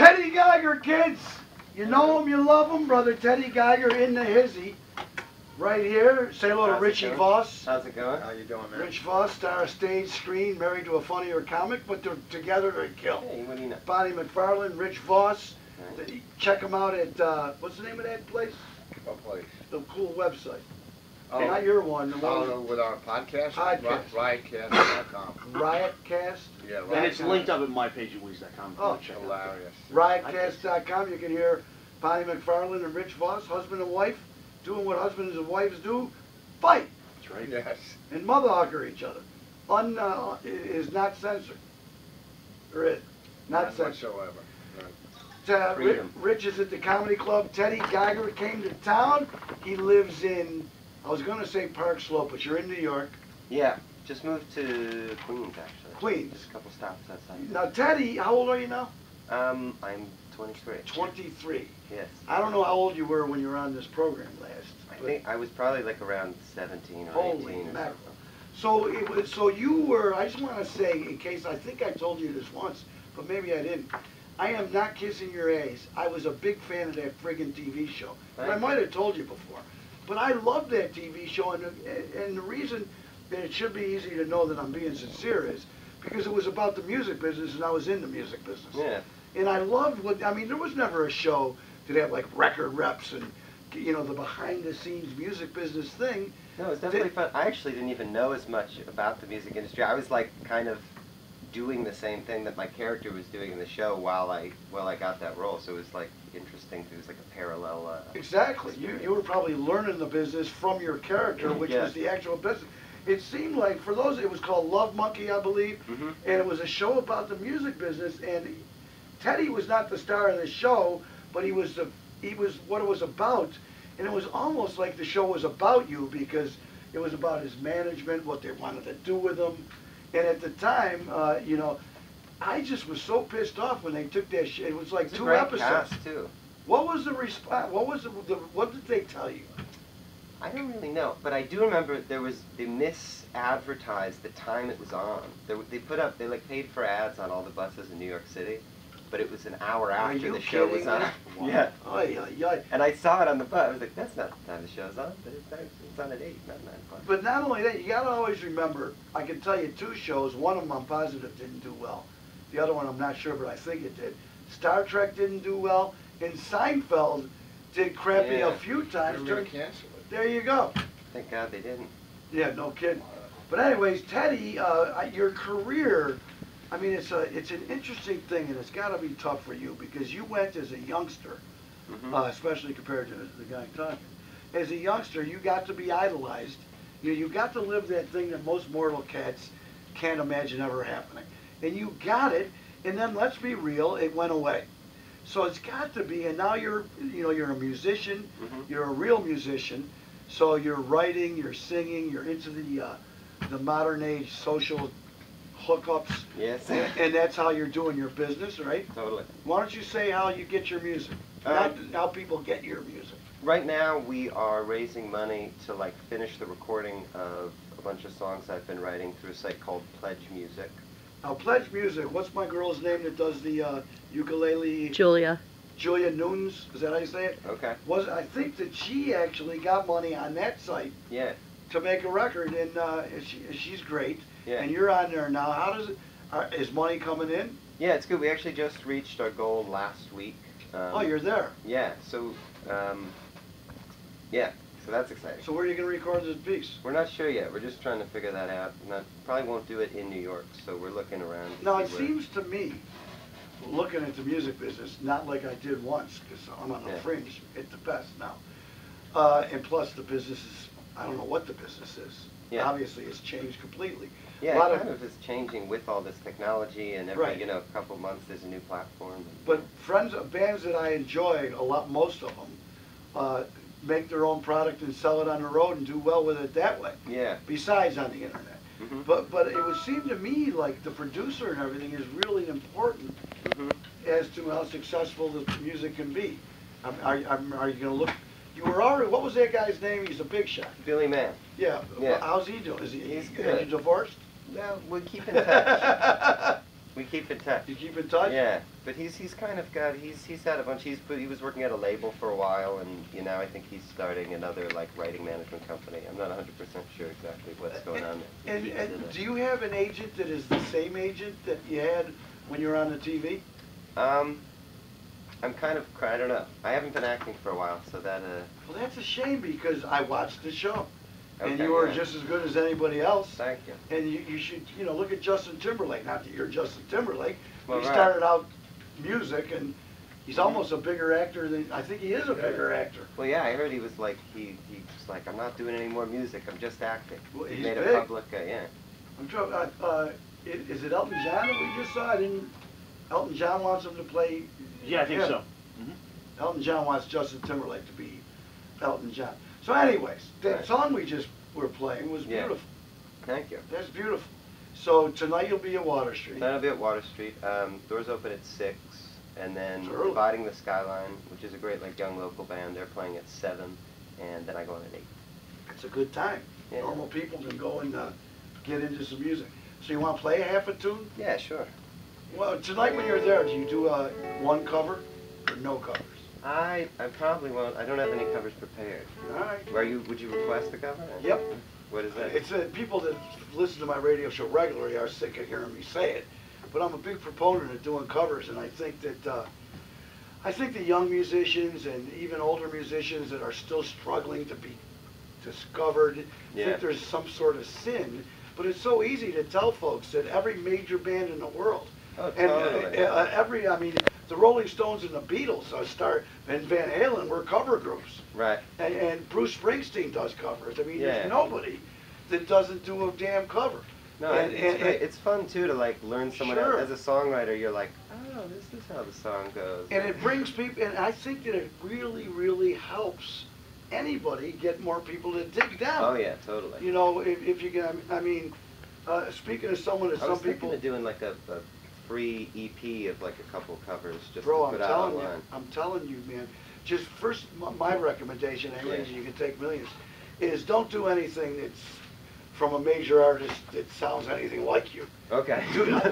Teddy Geiger, kids. You know him, you love him, brother Teddy Geiger in the hizzy. Right here. Say hello to Richie Voss. How's it going? How you doing, man? Rich Voss, star of stage, screen, married to a funnier comic, but they're together to kill. Hey, what do you know? Bonnie McFarlane, Rich Voss. Nice. Check them out at, what's the name of that place? What place? The cool website. Oh, Not your one. The one with our podcast? Podcast. Riotcast.com. Riotcast. Yeah, And it's Riotcast. linked up at my page at Wease.com. Oh, Check it out. Hilarious. Riotcast.com. You can hear Bonnie McFarlane and Rich Voss, husband and wife, doing what husbands and wives do, fight That's right. Yes. and mother hugger each other. Is not censored. Or is not censored. whatsoever. Rich is at the comedy club. Teddy Geiger came to town. He lives in, I was going to say Park Slope, but you're in New York. Yeah, just moved to Queens, actually. Queens. Just a couple stops outside. Now, Teddy, how old are you now? I'm 23. 23. Yes. I don't know how old you were when you were on this program last. I think I was probably like around 17 or Holy 18 or mackerel. something. So you were, I just want to say, in case, I think I told you this once, but maybe I didn't. I am not kissing your ass. I was a big fan of that friggin' TV show. And I might have told you before. But I loved that TV show, and the reason that it should be easy to know that I'm being sincere is because it was about the music business, and I was in the music business. Yeah. And I loved I mean, there was never a show that had like record reps and, you know, the behind-the-scenes music business thing. No, it was definitely fun. I actually didn't even know as much about the music industry. I was like kind of doing the same thing that my character was doing in the show while I got that role. So it was like interesting. It was like a parallel. Exactly. You were probably learning the business from your character, which was the actual business. It seemed like, for those, it was called Love Monkey, I believe, and it was a show about the music business. And Teddy was not the star of the show, but he was what it was about. And it was almost like the show was about you because it was about his management, what they wanted to do with him. And at the time, you know, I just was so pissed off when they took that shit. It was like 2 episodes. Cast too. What was the response? What did they tell you? I don't really know, but I do remember they misadvertised the time it was on. They like paid for ads on all the buses in New York City, but it was an hour after the show was on. Wow. Yeah. Ay, ay, ay. And I saw it on the bus. I was like, that's not the time the show's on, but it's on at 8, not 9 o'clock. But not only that, you gotta always remember, I can tell you 2 shows, one of them I'm positive didn't do well. The other one I'm not sure, but I think it did. Star Trek didn't do well, and Seinfeld did crappy a few times. They're going to cancel it. There you go. Thank God they didn't. Yeah, no kidding. But anyways, Teddy, your career, I mean, it's an interesting thing, and it's got to be tough for you because you went as a youngster, especially compared to the guy talking. As a youngster, you got to be idolized. You got to live that thing that most mortal cats can't imagine ever happening. And you got it, and then let's be real, it went away. So it's got to be, and now you're a musician, you're a real musician, so you're writing, you're singing, you're into the modern age social hookups. Yes. And that's how you're doing your business, right? Totally. Why don't you say how you get your music? Not how people get your music. Right now we are raising money to like finish the recording of a bunch of songs I've been writing through a site called Pledge Music. Now, Pledge Music, what's my girl's name that does the ukulele? Julia. Julia Nunes, is that how you say it? Okay. I think that she actually got money on that site to make a record, and she's great. Yeah. And you're on there now. How does it? Is money coming in? Yeah, it's good. We actually just reached our goal last week. Oh, you're there. Yeah. So, yeah. So that's exciting. So where are you going to record this piece? We're not sure yet. We're just trying to figure that out. And I probably won't do it in New York, so we're looking around. Now, it seems to me, looking at the music business, not like I did once, because I'm on the fringe at the best now. And plus, the business is, I don't know what the business is. Yeah. Obviously, it's changed completely. Yeah, it kind of is changing with all this technology, and every couple months there's a new platform. But bands that I enjoy, most of them, make their own product and sell it on the road and do well with it that way. Yeah. Besides on the internet. But it would seem to me like the producer and everything is really important as to how successful the music can be. Are you going to look? You were already. What was that guy's name? He's a big shot. Billy Mann. Yeah. How's he doing? He's good. Are you divorced? No, we'll keep in touch. We keep in touch. You keep in touch? Yeah, but he's kind of got he's had a bunch. He was working at a label for a while, and now I think he's starting another like writing management company. I'm not 100% sure exactly what's going on there. And do you have an agent that is the same agent that you had when you were on the TV? I'm kind of I don't know. I haven't been acting for a while, so that Well, that's a shame because I watched the show. And Okay, you were yeah. just as good as anybody else. Thank you. And you should, look at Justin Timberlake. Not that you're Justin Timberlake. Well, He right. started out music, and he's almost a bigger actor than, I think he is a bigger actor. Well, yeah, I heard he was like, he was like, I'm not doing any more music, I'm just acting. Well, He he's made big. it public, yeah. I'm trying, is it Elton John that we just saw? Elton John wants him to play. Yeah, I think him. so. Elton John wants Justin Timberlake to be Elton John. So anyways, that Right. song we just were playing was Yeah. beautiful. Thank you. That's beautiful. So tonight you'll be at Water Street. Then I'll be at Water Street. Doors open at 6, and then It's early. Dividing the Skyline, which is a great like young local band. They're playing at 7, and then I go on at 8. It's a good time. Yeah. Normal people can go and get into some music. So you want to play a half a tune? Yeah, sure. Well, tonight when you're there, do you do one cover or no covers? I probably won't. I don't have any covers prepared. All right. Would you request a cover? Yep. What is that? It's people that listen to my radio show regularly are sick of hearing me say it, but I'm a big proponent of doing covers, and I think that the young musicians and even older musicians that are still struggling to be discovered Yeah. think there's some sort of sin. But it's so easy to tell folks that every major band in the world, Oh, and totally. the Rolling Stones and the Beatles and Van Halen were cover groups. Right. And Bruce Springsteen does covers. I mean, Yeah. there's nobody that doesn't do a damn cover. No, it's great. It's fun too to like learn someone Sure. else. As a songwriter, you're like, oh, this is how the song goes. And it brings people, and I think that it really, really helps anybody get more people to dig down. Oh yeah, totally. If you can, I mean, speaking of someone that I some was thinking people, of doing like a free EP of like a couple covers just bro, to I'm put out telling you, online. man, just first, my recommendation, anyways, Yeah. you can take millions, is don't do anything that's from a major artist that sounds anything like you. Okay.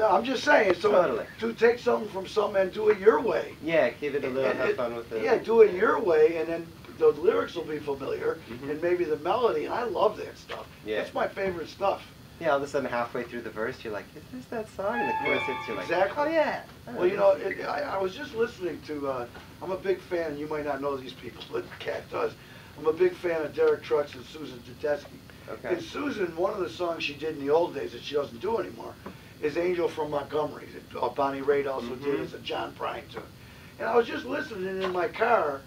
I'm just saying, so Totally. to take something from some and do it your way. Yeah, give it a little, have fun with it. Yeah, do it your way, and then the lyrics will be familiar, Mhm. and maybe the melody. I love that stuff. Yeah. That's my favorite stuff. Yeah, all of a sudden halfway through the verse, you're like, is this that song? And the chorus hits, you're like, Exactly. oh yeah. Well, I was just listening to, I'm a big fan, you might not know these people, but Kat does. I'm a big fan of Derek Trucks and Susan Tedeschi. Okay. And Susan, one of the songs she did in the old days that she doesn't do anymore is Angel from Montgomery, that Bonnie Raitt also did as a John Prine tune. And I was just listening in my car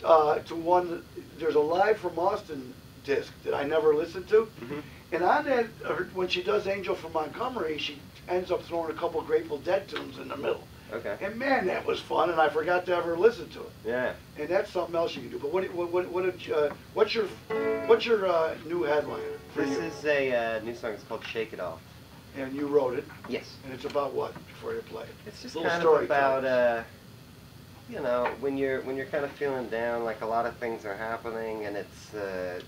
to one, there's a Live from Austin disc that I never listened to. Mhm. And on that, when she does Angel from Montgomery, she ends up throwing a couple Grateful Dead tunes in the middle. Okay. And man, that was fun, and I forgot to ever listen to it. Yeah. And that's something else you can do. But what's your new headliner for This you? is a new song. It's called Shake It Off. And you wrote it, Yes. and it's about what? Before you play it. It's just Little kind story of about time. when you're kind of feeling down, like a lot of things are happening, and it's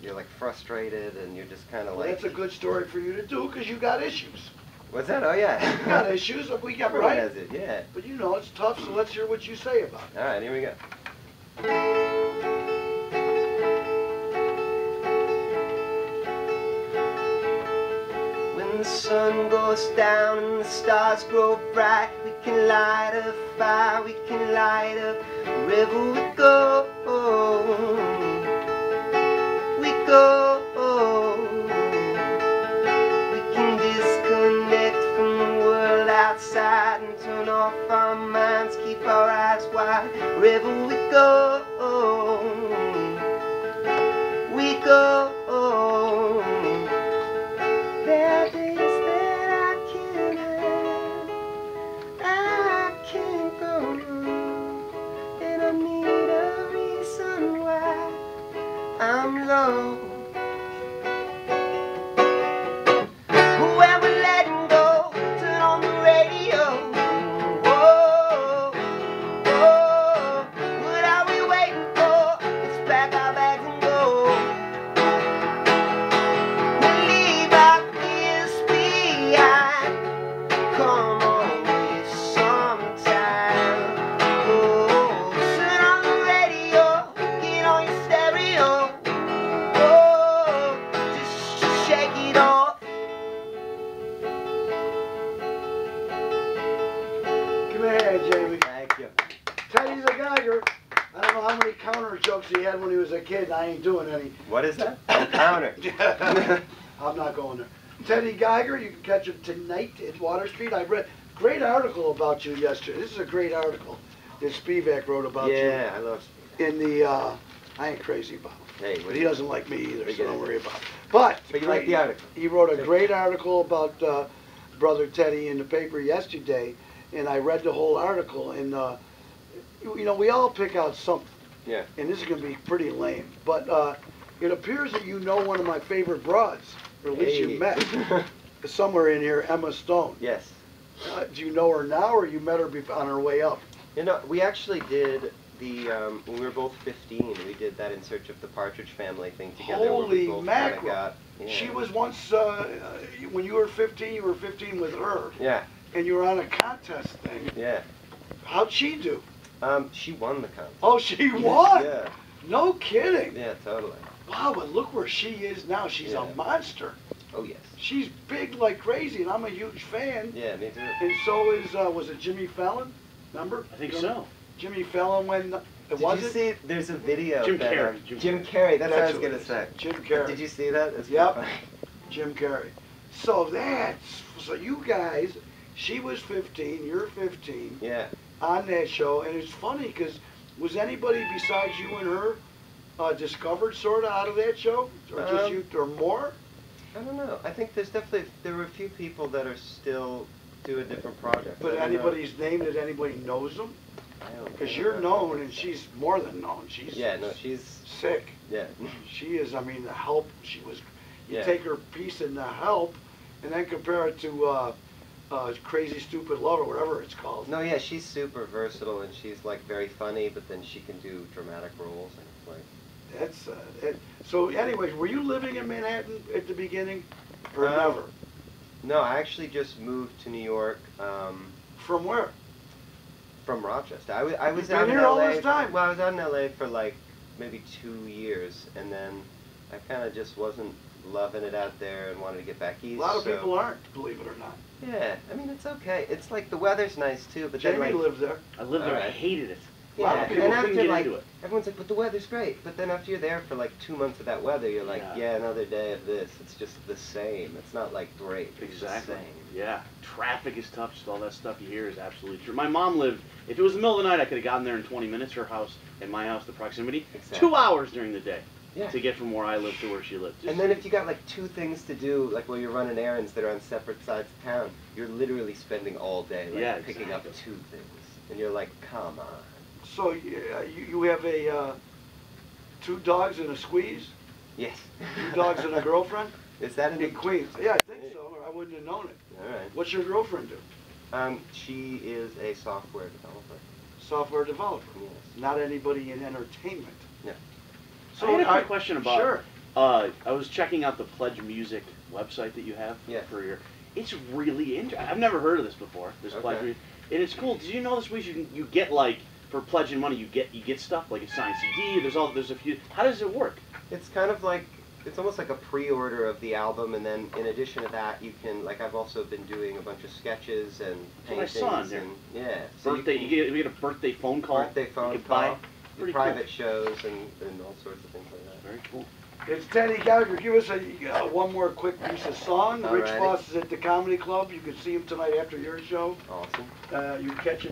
you're like frustrated, and you're just kind of Well, like. that's a good story for you to do because you got issues. What's that? Oh yeah. You got issues. Look, we got Everyone right. has it. Yeah. But it's tough. So let's hear what you say about it. All right, here we go. When the sun goes down and the stars grow bright, we can light a fire, we can light up wherever we go. We go. We can disconnect from the world outside and turn off our minds, keep our eyes wide wherever we go. We go. There are days that I can't go, and I need a reason why I'm low. When we're letting go, turn on the radio. Whoa, whoa, what are we waiting for? Let's pack our bags and go. ahead, Jamie. Thank you. Teddy's a Geiger. I don't know how many counter jokes he had when he was a kid, and I ain't doing any. What is that? Oh, counter. I'm not going there. Teddy Geiger, you can catch him tonight at Water Street. I read great article about you yesterday. This is a great article that Spivak wrote about you. Yeah, I love. In the, I ain't crazy about him. Hey, But he doesn't like me either, so get don't it. worry about it. But you like the article? he wrote a great article about Brother Teddy in the paper yesterday, and I read the whole article, and you know, we all pick out something. Yeah. And this is going to be pretty lame, but it appears that you know one of my favorite broads, or at least you met, somewhere in here, Emma Stone. Yes. Do you know her now, or you met her on her way up? You know, we actually did the, when we were both 15, we did that In Search of the Partridge Family thing together. Where we Holy both mackerel. kinda got, yeah. She was once, when you were 15 with her, Yeah. and you were on a contest thing. Yeah. How'd she do? She won the contest. Oh, she won? Yeah. No kidding. Yeah, totally. Wow, but look where she is now. She's a monster. Oh, yes. She's big like crazy, and I'm a huge fan. Yeah, me too. And so is, was it Jimmy Fallon? Remember? I think so. Jimmy Fallon when, Did was you it? see, there's a video Jim that, Carrey. Jim Carrey, that's what I was who going it to is. say. Jim Carrey. Did you see that? It's Yep. funny. Jim Carrey. So so you guys, she was 15, you're 15, Yeah. on that show, and it's funny because was anybody besides you and her discovered sort of out of that show? Or just you, or more? I don't know. I think there were a few people that are still doing different projects. But I don't know. anybody's name that anybody knows them? I don't Because know. you're known, and she's more than known. She's Yeah, no, she's, sick. yeah. She is, I mean, the Help, she was, you Yeah. take her piece in the Help, and then compare it to Crazy Stupid Love, or whatever it's called. No, yeah, she's super versatile, and she's, like, very funny, but then she can do dramatic roles, and it's like... That's, so anyways, were you living in Manhattan at the beginning, or Um, never? No, I actually just moved to New York, From where? from Rochester. I was You've out been in here all LA. this time? Well, I was out in LA for like maybe 2 years, and then I kind of just wasn't loving it out there and wanted to get back east. A lot of so- people aren't, believe it or not. Yeah, I mean it's okay. It's like the weather's nice too, but Jamie then like lived there. I lived there. I Alright. hated it. A lot yeah, of people and couldn't after get like into it. everyone's like, but the weather's great. But then after you're there for like 2 months of that weather, you're like, Yeah. yeah, another day of this. It's just the same. It's not like great. It's Exactly. the same. Yeah. Traffic is tough. Just all that stuff you hear is absolutely true. My mom lived. If it was the middle of the night, I could have gotten there in 20 minutes. Her house and my house, the proximity, Exactly. 2 hours during the day Yeah. to get from where I lived to where she lived. And then if you got like 2 things to do, like while you're running errands that are on separate sides of town, you're literally spending all day like Yeah, picking up exactly. 2 things, and you're like, come on. So you have a 2 dogs and a squeeze? Yes. 2 dogs and a girlfriend? Is that in In Queens. Yeah, I think so, or I wouldn't have known it. All right. What's your girlfriend do? She is a software developer. Software developer. Yes. Not anybody in entertainment. No. So I had a quick question about. Sure. I was checking out the Pledge Music website that you have Yeah. for your. It's really interesting. I've never heard of this before. This Pledge Okay. Music, and it's cool. Did you know this week you get like for pledging money you get stuff like a signed CD. There's a few. How does it work? It's kind of like, it's almost like a pre-order of the album, and then in addition to that, you can, like, I've also been doing a bunch of sketches and That's what I paintings. saw in there. And, yeah. So Birthday. You get a birthday phone call. birthday phone you can call, buy. Pretty private shows, and all sorts of things like that. Very cool. It's Teddy Geiger. Give us one more quick piece of song. Rich Alrighty. Voss is at the Comedy Club. You can see him tonight after your show. Awesome. You can catch him